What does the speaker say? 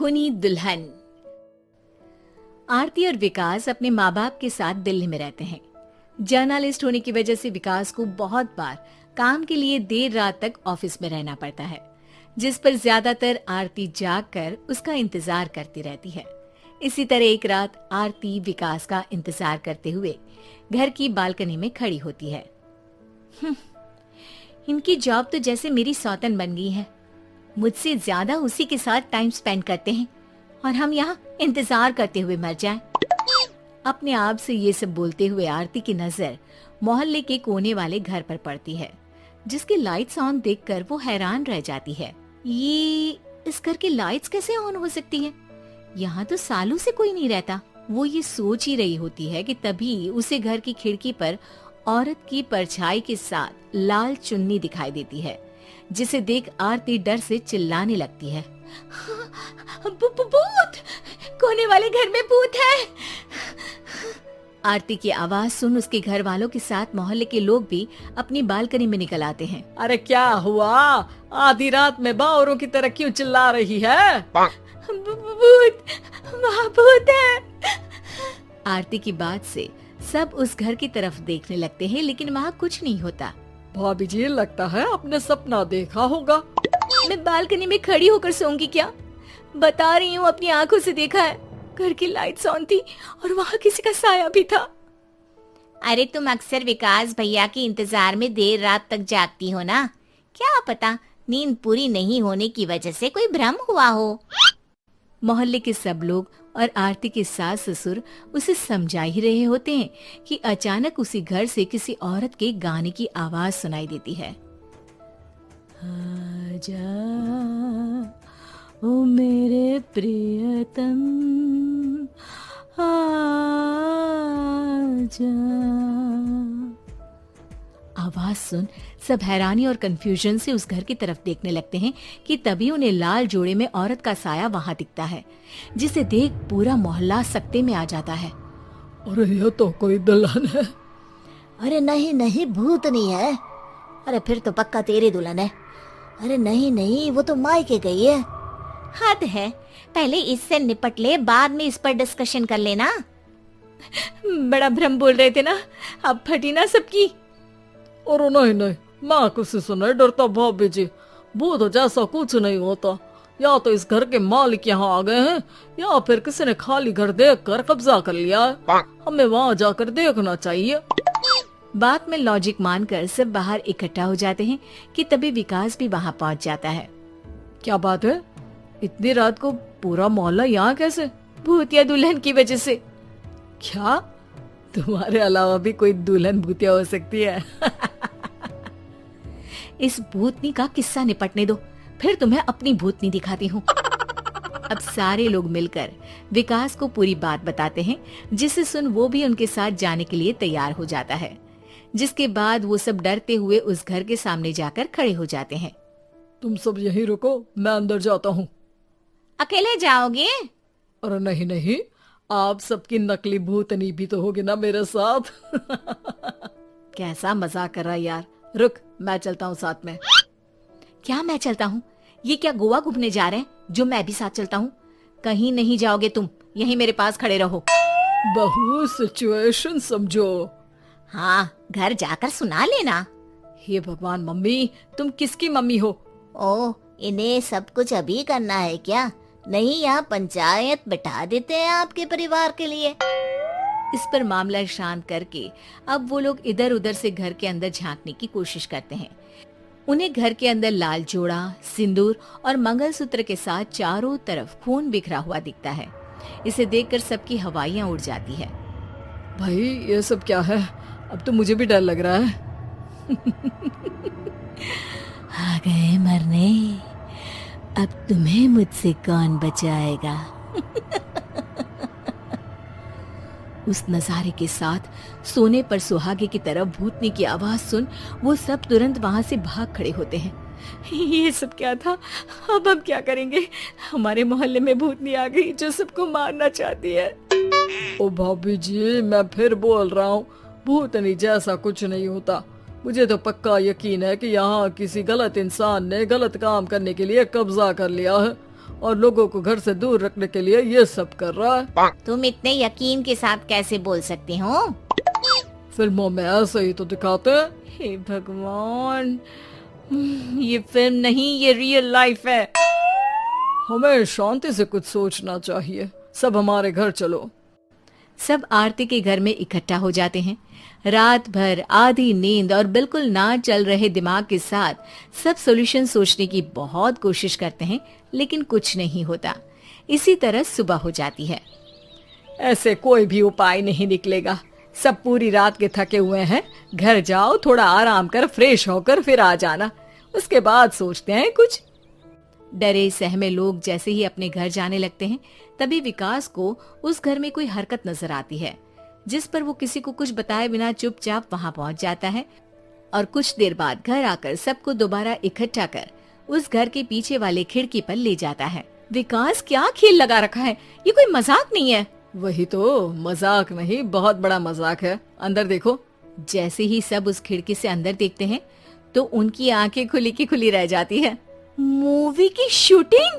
खूनी दुल्हन। आरती और विकास अपने माँ बाप के साथ दिल्ली में रहते हैं। जर्नलिस्ट होने की वजह से विकास को बहुत बार काम के लिए देर रात तक ऑफिस में रहना पड़ता है, जिस पर ज्यादातर आरती जागकर उसका इंतजार करती रहती है। इसी तरह एक रात आरती विकास का इंतजार करते हुए घर की बालकनी में खड़ी होती है। इनकी जॉब तो जैसे मेरी सौतन बन गई है। मुझसे ज्यादा उसी के साथ टाइम स्पेंड करते हैं और हम यहाँ इंतजार करते हुए मर जाएं। अपने आप से ये सब बोलते हुए आरती की नजर मोहल्ले के कोने वाले घर पर पड़ती है, जिसके लाइट्स ऑन देखकर वो हैरान रह जाती है। ये इस घर की लाइट्स कैसे ऑन हो सकती है? यहाँ तो सालों से कोई नहीं रहता। वो ये सोच ही रही होती है कि तभी उसे घर की खिड़की पर औरत की परछाई के साथ लाल चुन्नी दिखाई देती है, जिसे देख आरती डर से चिल्लाने लगती है। भूत! कोने वाले घर में भूत है। आरती की आवाज सुन उसके घर वालों के साथ मोहल्ले के लोग भी अपनी बालकनी में निकल आते हैं। अरे क्या हुआ? आधी रात में बावरों की तरह क्यों चिल्ला रही है? भूत! वहाँ भूत है। आरती की बात से सब उस घर की तरफ देखने लगते हैं, लेकिन वहाँ कुछ नहीं होता। भाभी जी, लगता है आपने सपना देखा होगा। मैं बालकनी में खड़ी होकर सोऊंगी क्या? बता रही हूँ, अपनी आंखों से देखा है। घर की लाइट्स ऑन थी और वहाँ किसी का साया भी था। अरे तुम अक्सर विकास भैया के इंतजार में देर रात तक जागती हो ना, क्या पता नींद पूरी नहीं होने की वजह से कोई भ्रम हुआ हो। मोहल्ले के सब लोग और आरती के सास ससुर उसे समझा ही रहे होते हैं कि अचानक उसी घर से किसी औरत के गाने की आवाज सुनाई देती है। आजा ओ मेरे प्रियतम आजा। आवाज सुन सब हैरानी और कंफ्यूजन से उस घर की तरफ देखने लगते हैं कि तभी उन्हें लाल जोड़े में औरत का साया वहां दिखता है, जिसे देख पूरा मोहल्ला सकते में आ जाता है। अरे ये तो कोई दुल्हन है। अरे नहीं नहीं, भूत नहीं है। अरे फिर तो पक्का तेरी दुल्हन है। अरे नहीं नहीं, वो तो मायके गई है। हद है, पहले इससे निपट ले, बाद में इस पर डिस्कशन कर लेना। बड़ा भ्रम बोल रहे थे ना, अब फटी ना सबकी। और नहीं नहीं, मैं किसी से नहीं डरता भाभी जी। भूत जैसा कुछ नहीं होता। या तो इस घर के मालिक यहाँ आ गए हैं, या फिर किसी ने खाली घर देखकर कब्जा कर लिया है। हमें वहाँ जाकर देखना चाहिए। बात में लॉजिक मानकर सब बाहर इकट्ठा हो जाते हैं कि तभी विकास भी वहाँ पहुँच जाता है। क्या बात है? इतनी रात को पूरा मोहल्ला यहाँ कैसे? भूतिया दुल्हन की वजह से। क्या तुम्हारे अलावा भी कोई दुल्हन भूतिया हो सकती है? इस भूतनी का किस्सा निपटने दो, फिर तुम्हें अपनी भूतनी दिखाती हूँ। अब सारे लोग मिलकर विकास को पूरी बात बताते हैं, जिसे सुन वो भी उनके साथ जाने के लिए तैयार हो जाता है। जिसके बाद वो सब डरते हुए उस घर के सामने जाकर खड़े हो जाते हैं। तुम सब यहीं रुको, मैं अंदर जाता हूँ। अकेले जाओगे? अरे नहीं नहीं, आप सबकी नकली भूतनी भी तो होगी ना मेरे साथ। कैसा मजाक कर रहा यार। रुक, मैं चलता हूँ साथ में। क्या मैं चलता हूँ? ये क्या गोवा घूमने जा रहे हैं जो मैं भी साथ चलता हूँ? कहीं नहीं जाओगे तुम, यहीं मेरे पास खड़े रहो। बहू सिचुएशन समझो। हाँ, घर जाकर सुना लेना। हे भगवान, मम्मी तुम किसकी मम्मी हो? ओ, इन्हें सब कुछ अभी करना है क्या? नहीं, यहाँ पंचायत बैठा देते हैं आपके परिवार के लिए। इस पर मामला शांत करके अब वो लोग इधर उधर से घर के अंदर झांकने की कोशिश करते हैं। उन्हें घर के अंदर लाल जोड़ा, सिंदूर और मंगलसूत्र के साथ चारों तरफ खून बिखरा हुआ दिखता है। इसे देखकर सबकी हवाइयां उड़ जाती है। भाई ये सब क्या है? अब तो मुझे भी डर लग रहा है। आ गए मरने, अब तुम्हें मुझसे कौन बचाएगा? उस नजारे के साथ सोने पर सुहागे की तरफ भूतनी की आवाज सुन वो सब तुरंत वहां से भाग खड़े होते हैं। ये सब क्या था? अब हम क्या करेंगे? हमारे मोहल्ले में भूतनी आ गई जो सबको मारना चाहती है। ओ भाभी जी, मैं फिर बोल रहा हूँ, भूतनी जैसा कुछ नहीं होता। मुझे तो पक्का यकीन है कि यहाँ किसी गलत इंसान ने गलत काम करने के लिए कब्जा कर लिया है और लोगों को घर से दूर रखने के लिए ये सब कर रहा है। तुम इतने यकीन के साथ कैसे बोल सकते हो? फिल्मों में ऐसे ही तो दिखाते हैं। हे भगवान, ये फिल्म नहीं, ये रियल लाइफ है। हमें शांति से कुछ सोचना चाहिए। सब हमारे घर चलो। सब आरती के घर में इकट्ठा हो जाते हैं। रात भर आधी नींद और बिल्कुल ना चल रहे दिमाग के साथ सब सॉल्यूशन सोचने की बहुत कोशिश करते हैं, लेकिन कुछ नहीं होता। इसी तरह सुबह हो जाती है। ऐसे कोई भी उपाय नहीं निकलेगा। सब पूरी रात के थके हुए हैं। घर जाओ, थोड़ा आराम कर, फ्रेश होकर फिर आ जाना, उसके बाद सोचते हैं कुछ। डरे सहमे लोग जैसे ही अपने घर जाने लगते हैं, तभी विकास को उस घर में कोई हरकत नजर आती है, जिस पर वो किसी को कुछ बताए बिना चुपचाप वहां पहुंच जाता है और कुछ देर बाद घर आकर सबको दोबारा इकट्ठा कर उस घर के पीछे वाले खिड़की पर ले जाता है। विकास, क्या खेल लगा रखा है? ये कोई मजाक नहीं है। वही तो, मजाक नहीं, बहुत बड़ा मजाक है। अंदर देखो। जैसे ही सब उस खिड़की से अंदर देखते हैं तो उनकी आंखें खुली की खुली रह जाती है। मूवी की शूटिंग?